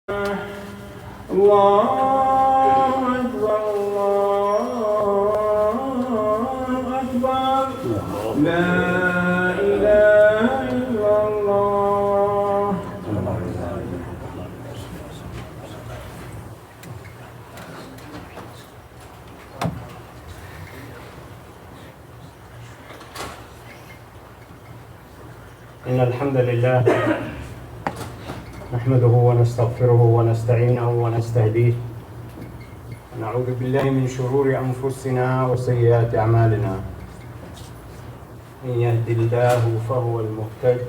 الله أكبر الله أكبر لا إله إلا الله. إن الحمد لله نحمده ونستغفره ونستعينه ونستهديه ونعوذ بالله من شرور أنفسنا وسيئات أعمالنا. من يهد الله فهو المهتد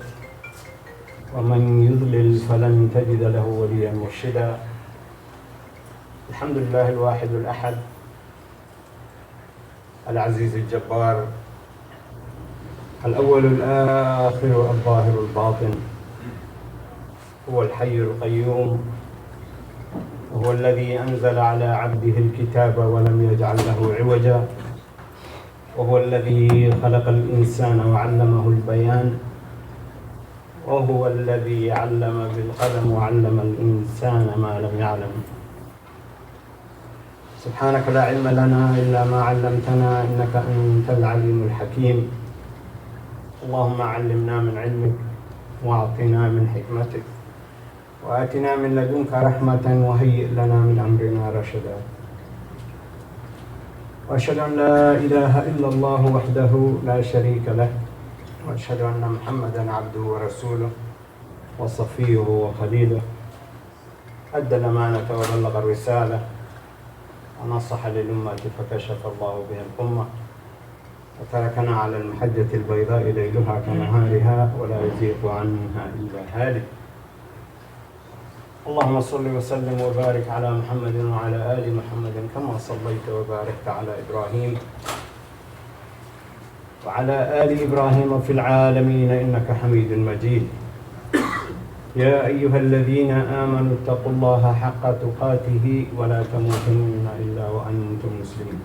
ومن يضلل فلن تجد له وليا مرشدا. الحمد لله الواحد الأحد العزيز الجبار الأول الآخر الظاهر الباطن، هو الحي القيوم، وهو الذي أنزل على عبده الكتاب ولم يجعل له عوجا، وهو الذي خلق الإنسان وعلمه البيان، وهو الذي علم بالقلم وعلم الإنسان ما لم يعلم. سبحانك لا علم لنا إلا ما علمتنا إنك أنت العليم الحكيم. اللهم علمنا من علمك وأعطنا من حكمتك وآتنا من لدنك رحمة وهيئ لنا من أمرنا رشدا. وأشهد أن لا إله إلا الله وحده لا شريك له، وأشهد أن محمدا عبده ورسوله وصفيه وخليله، أدى الأمانة وبلغ الرسالة ونصح للأمة فكشف الله به الأمة، وتركنا على المحجة البيضاء ليلها كنهارها ولا يزيغ عنها إلا هالك. اللهم صل وسلم وبارك على محمد وعلى آل محمد كما صليت وباركت على إبراهيم وعلى آل إبراهيم في العالمين إنك حميد مجيد. يا أيها الذين آمنوا اتقوا الله حق تقاته ولا تموتن إلا وأنتم مسلمون.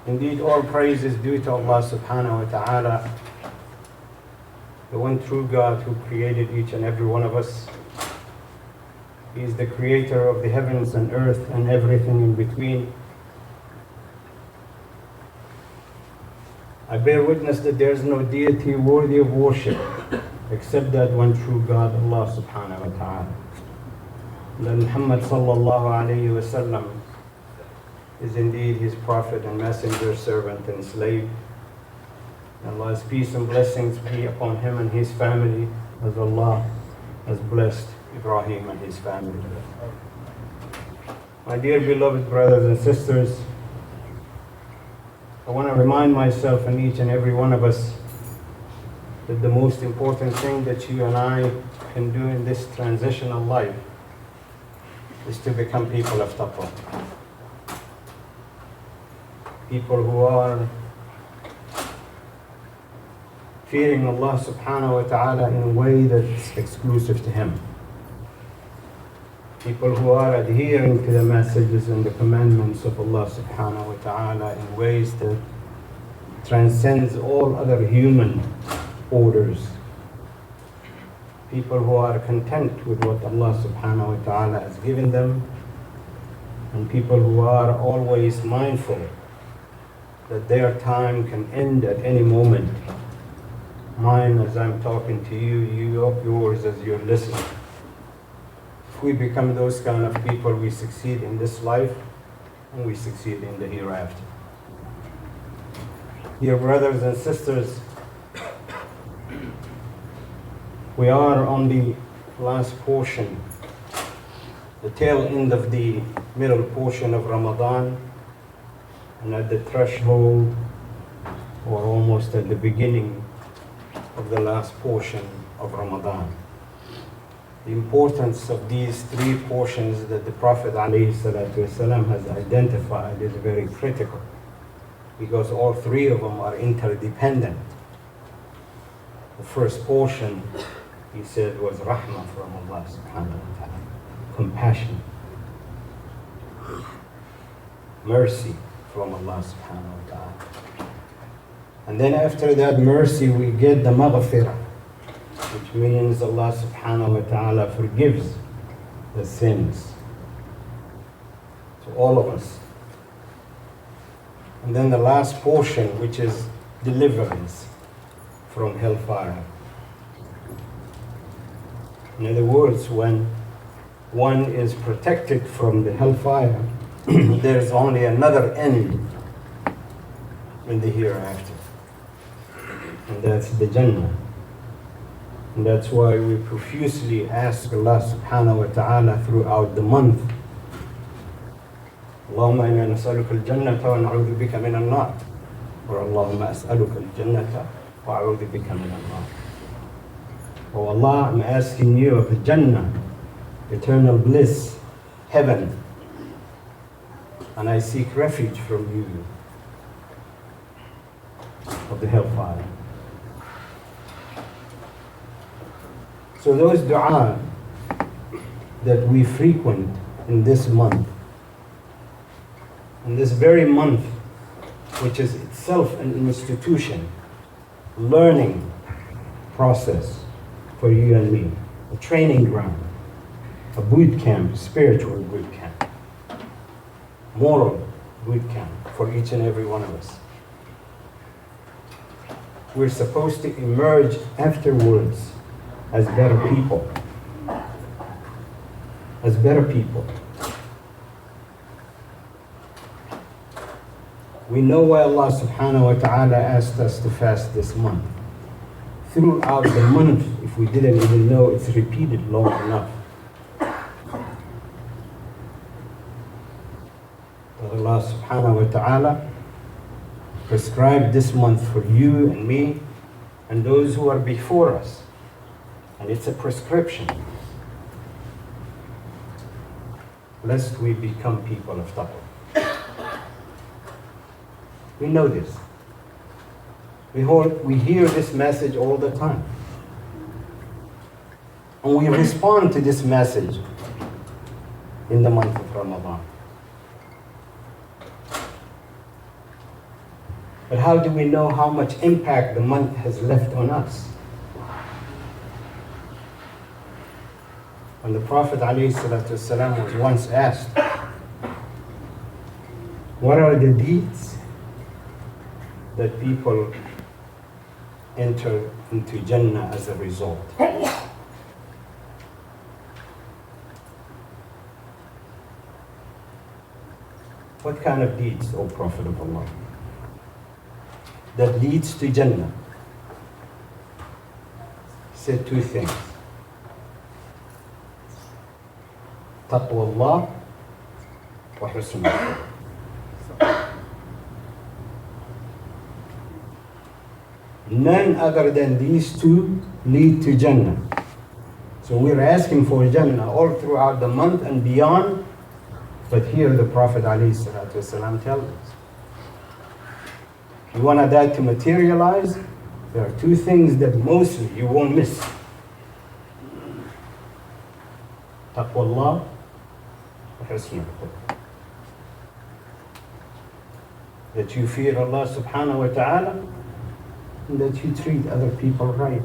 Indeed, all praise is due to Allah subhanahu wa ta'ala, the one true God who created each and every one of us. He is the creator of the heavens and earth and everything in between. I bear witness that there is no deity worthy of worship except that one true God, Allah subhanahu wa ta'ala. That Muhammad sallallahu alayhi wa sallam is indeed his prophet and messenger, servant and slave. Allah's peace and blessings be upon him and his family, as Allah has blessed Ibrahim and his family. My dear beloved brothers and sisters, I want to remind myself and each and every one of us that the most important thing that you and I can do in this transitional life is to become people of taqwa. People who are fearing Allah subhanahu wa ta'ala in a way that's exclusive to Him. People who are adhering to the messages and the commandments of Allah subhanahu wa ta'ala in ways that transcends all other human orders. People who are content with what Allah subhanahu wa ta'ala has given them, and people who are always mindful that their time can end at any moment. Mine as I'm talking to you, yours as you're listening. If we become those kind of people, we succeed in this life and we succeed in the hereafter. Dear brothers and sisters, we are on the last portion, the tail end of the middle portion of Ramadan, and at the threshold or almost at the beginning of the last portion of Ramadan. The importance of these three portions that the Prophet ﷺ has identified is very critical, because all three of them are interdependent. The first portion, he said, was rahmah from Allah subhanahu wa ta'ala, compassion, mercy from Allah subhanahu wa ta'ala. And then after that mercy we get the maghfirah, which means Allah subhanahu wa ta'ala forgives the sins to all of us. And then the last portion, which is deliverance from hellfire. In other words, when one is protected from the hellfire, there's only another end in the hereafter. And that's the Jannah. And that's why we profusely ask Allah subhanahu wa ta'ala throughout the month, Allahumma inna nas'aluka al-jannata wa na'udhu bika min al-nar. Or Allahumma as'aluka al-jannata wa a'udhu bika min al-nar. Oh Allah, I'm asking you of the Jannah, eternal bliss, heaven, and I seek refuge from you of the hellfire. So those dua that we frequent in this month, in this very month, which is itself an institution, learning process for you and me, a training ground, a boot camp, spiritual boot camp, moral boot camp for each and every one of us. We're supposed to emerge afterwards as better people. As better people. We know why Allah subhanahu wa ta'ala asked us to fast this month. Throughout the month, if we didn't even know, it's repeated long enough. But Allah subhanahu wa ta'ala prescribed this month for you and me and those who are before us. And it's a prescription, lest we become people of taqwa. We know this. We hear this message all the time. And we respond to this message in the month of Ramadan. But how do we know how much impact the month has left on us? When the Prophet ﷺ was once asked, what are the deeds that people enter into Jannah as a result? What kind of deeds, O Prophet of Allah, that leads to Jannah? He said two things. Taqwa Allah wa husn al-khuluq. None other than these two lead to Jannah. So we're asking for Jannah all throughout the month and beyond. But here the Prophet ﷺ tells us, if you want that to materialize, there are two things that mostly you won't miss. Taqwa Allah wa husn al-khuluq. That you fear Allah subhanahu wa ta'ala and that you treat other people right.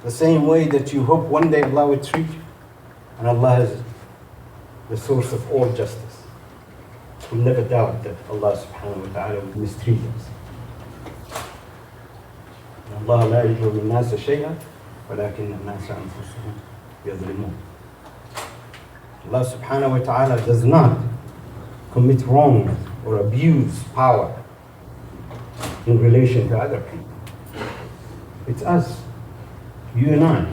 The same way that you hope one day Allah will treat you. And Allah is the source of all justice. We'll never doubt that Allah subhanahu wa ta'ala will mistreat us. Allah la yuzlimu an-nasa shay'an walakinna an-nasa anfusahum yuzlimun. Allah subhanahu wa ta'ala does not commit wrong or abuse power in relation to other people. It's us, you and I,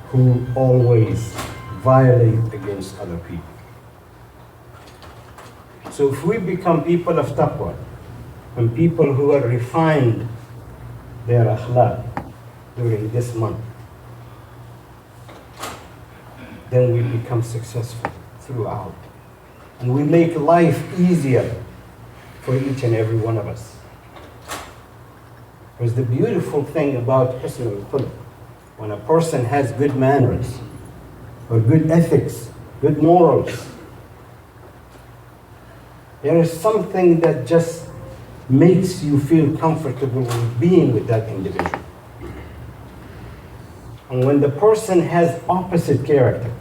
who always violate against other people. So if we become people of taqwa and people who are refined their akhlaq during this month, then we become successful throughout. And we make life easier for each and every one of us. Because the beautiful thing about husn al-khuluq, when a person has good manners, or good ethics, good morals, there is something that just makes you feel comfortable with being with that individual. And when the person has opposite character,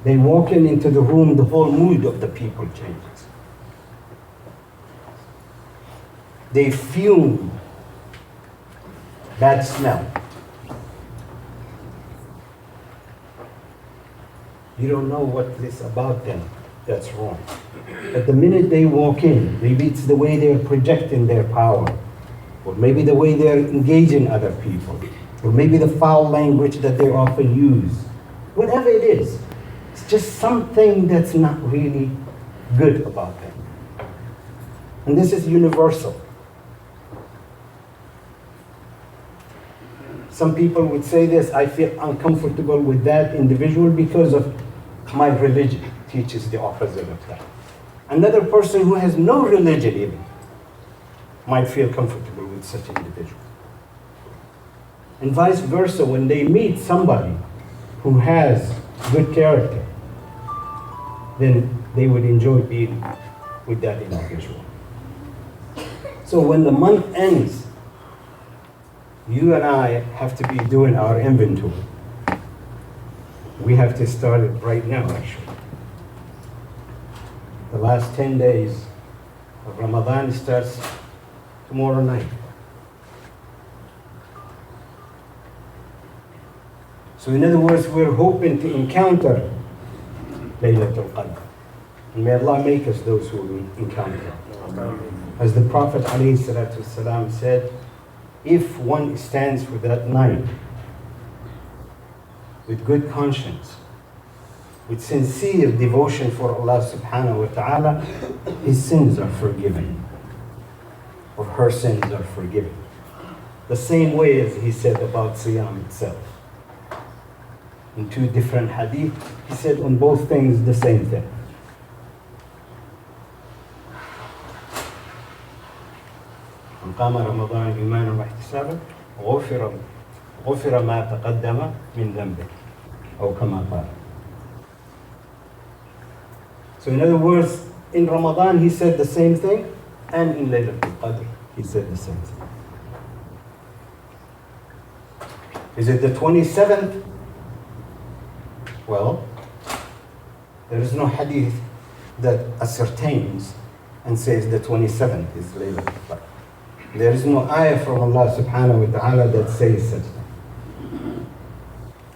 they walk into the room, the whole mood of the people changes. They fume bad smell. You don't know what is about them that's wrong. But the minute they walk in, maybe it's the way they're projecting their power, or maybe the way they're engaging other people, or maybe the foul language that they often use. Whatever it is, it's just something that's not really good about them. And this is universal. Some people would say this, I feel uncomfortable with that individual because of my religion teaches the opposite of that. Another person who has no religion even might feel comfortable with such an individual. And vice versa, when they meet somebody who has good character, then they would enjoy being with that individual. So when the month ends, you and I have to be doing our inventory. We have to start it right now, actually. The last 10 days of Ramadan starts tomorrow night. So in other words, we're hoping to encounter Laylatul Qadr. And may Allah make us those who will encounter it. As the Prophet ﷺ said, if one stands for that night with good conscience, with sincere devotion for Allah subhanahu wa ta'ala, his sins are forgiven, or her sins are forgiven. The same way as he said about Siyam itself. In two different hadith, he said on both things the same thing. من قام رمضان إيمانا واحتسابا غفر ما تقدم من ذنبه أو كما قال. So in other words, in Ramadan he said the same thing, and in Laylatul Qadr he said the same thing. Is it the 27th? Well, there is no hadith that ascertains and says the 27th is Laylatul Qadr. There is no ayah from Allah subhanahu wa ta'ala that says such thing.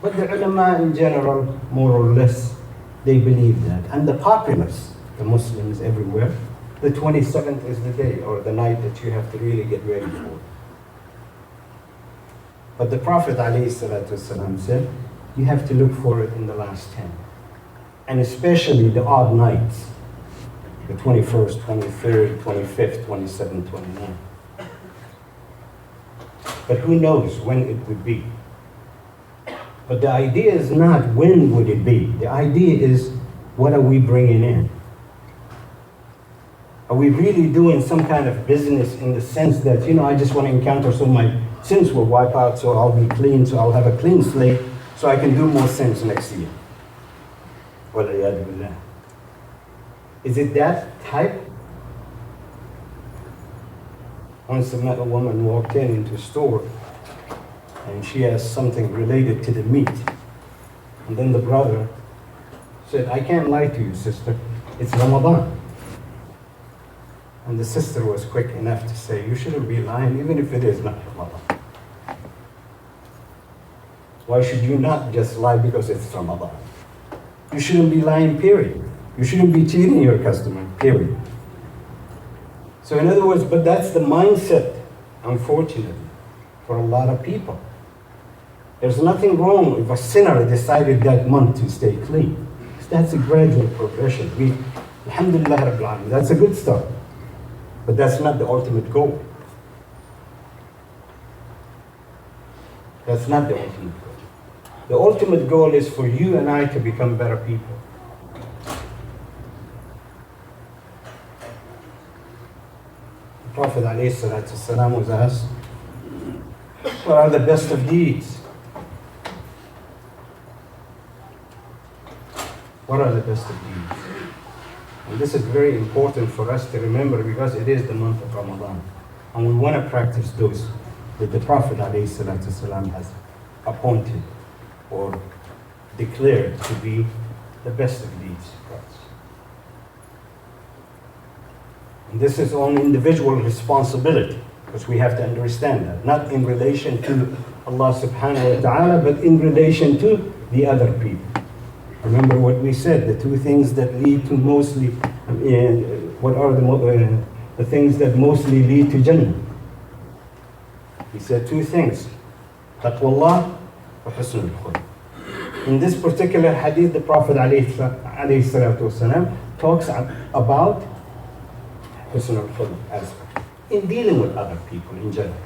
But the ulama in general, more or less, they believe that. And the populace, the Muslims everywhere, the 27th is the day or the night that you have to really get ready for. But the Prophet ﷺ said, you have to look for it in the last 10. And especially the odd nights, the 21st, 23rd, 25th, 27th, 29th. But who knows when it would be. But the idea is not when would it be. The idea is what are we bringing in? Are we really doing some kind of business in the sense that, I just want to encounter so my sins will wipe out, so I'll be clean, so I'll have a clean slate, so I can do more sins next year. Wal-iyadu billah. Is it that type? Once I met a woman walked into a store and she asked something related to the meat. And then the brother said, I can't lie to you, sister. It's Ramadan. And the sister was quick enough to say, you shouldn't be lying even if it is not Ramadan. Why should you not just lie because it's Ramadan? You shouldn't be lying, period. You shouldn't be cheating your customer, period. So in other words, but that's the mindset, unfortunately, for a lot of people. There's nothing wrong if a sinner decided that month to stay clean. That's a gradual progression. Alhamdulillah Rabbil Alamin, that's a good start. But that's not the ultimate goal. That's not the ultimate goal. The ultimate goal is for you and I to become better people. The Prophet ﷺ was asked, what are the best of deeds? What are the best of deeds? And this is very important for us to remember because it is the month of Ramadan. And we want to practice those that the Prophet ﷺ has appointed or declared to be the best of deeds for us. And this is on individual responsibility, because we have to understand that, not in relation to Allah subhanahu wa ta'ala, but in relation to the other people. Remember what we said, the two things that lead to mostly, what are the things that mostly lead to Jannah? He said two things, taqwallah wa husn al-khuluq. In this particular hadith, the Prophet ﷺ talks about husn al-khuluq aspect in dealing with other people in general.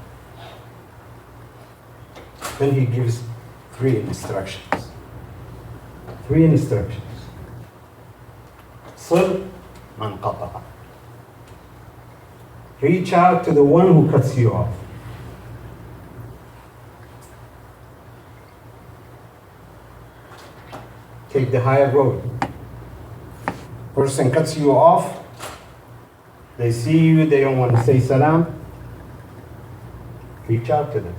Then he gives three instructions. Sil man qata'a. Reach out to the one who cuts you off. Take the higher road. Person cuts you off. They see you, they don't want to say salam. Reach out to them.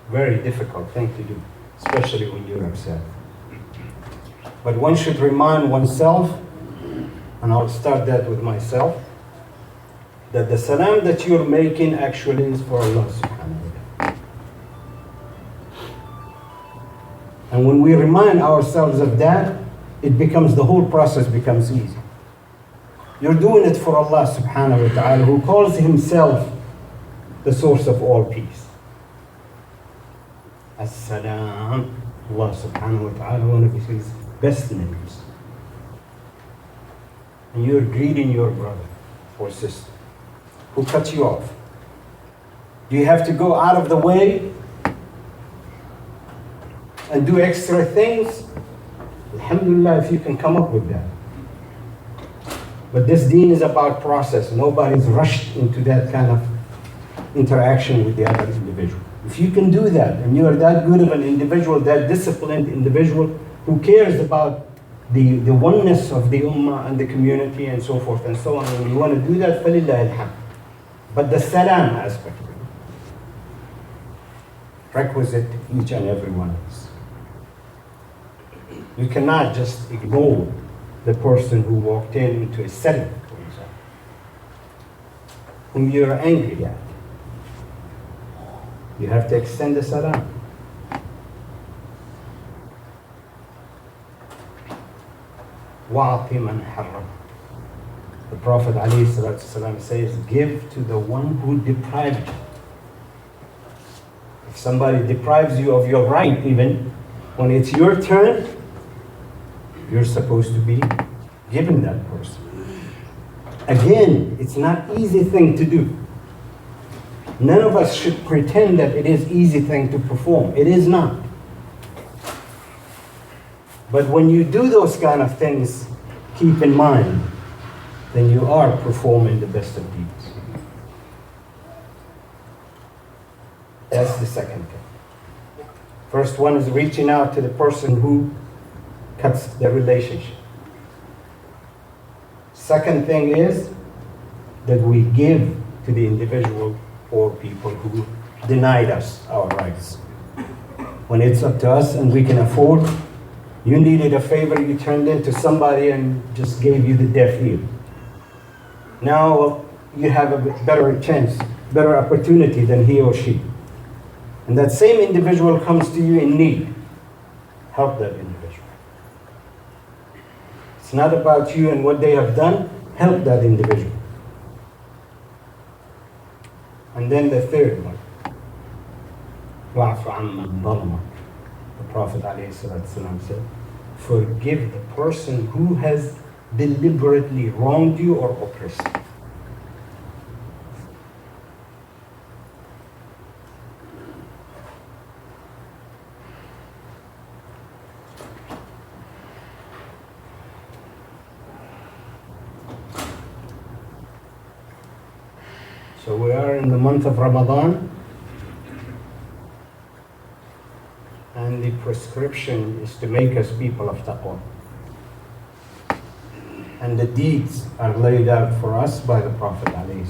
Very difficult thing to do, especially when you're upset. But one should remind oneself, and I'll start that with myself, that the salam that you're making actually is for Allah subhanahu wa ta'ala. And when we remind ourselves of that, the whole process becomes easy. You're doing it for Allah subhanahu wa ta'ala, who calls himself the source of all peace. As-salam, Allah subhanahu wa ta'ala, one of his best names. And you're greeting your brother or sister who cut you off. Do you have to go out of the way and do extra things? Alhamdulillah, if you can come up with that. But this deen is about process. Nobody's rushed into that kind of interaction with the other individual. If you can do that, and you are that good of an individual, that disciplined individual, who cares about the oneness of the ummah and the community and so forth and so on, and you want to do that, فَلِلَّهِ الْحَمْدِ. But the salam aspect, requisite to each and every one of us. You cannot just ignore the person who walked into a setting, for example, whom you're angry at. You have to extend the salam. وَعْطِ مَنْ حَرَّمَ. The Prophet ﷺ says, give to the one who deprived you. If somebody deprives you of your right, even when it's your turn, you're supposed to be giving that person. Again, it's not an easy thing to do. None of us should pretend that it is an easy thing to perform. It is not. But when you do those kind of things, keep in mind, then you are performing the best of deeds. That's the second thing. First one is reaching out to the person who cuts the relationship. Second thing is that we give to the individual or people who denied us our rights. When it's up to us and we can afford, you needed a favor, you turned into somebody and just gave you the deaf ear. Now you have a better chance, better opportunity than he or she. And that same individual comes to you in need. Help that individual. It's not about you and what they have done. Help that individual. And then the third one. وَاعْفُ عَمَّنْ ظَلَمَكَ. The Prophet ﷺ said, forgive the person who has deliberately wronged you or oppressed you. So we are in the month of Ramadan, and the prescription is to make us people of taqwa. and the deeds are laid out for us by the Prophet ﷺ.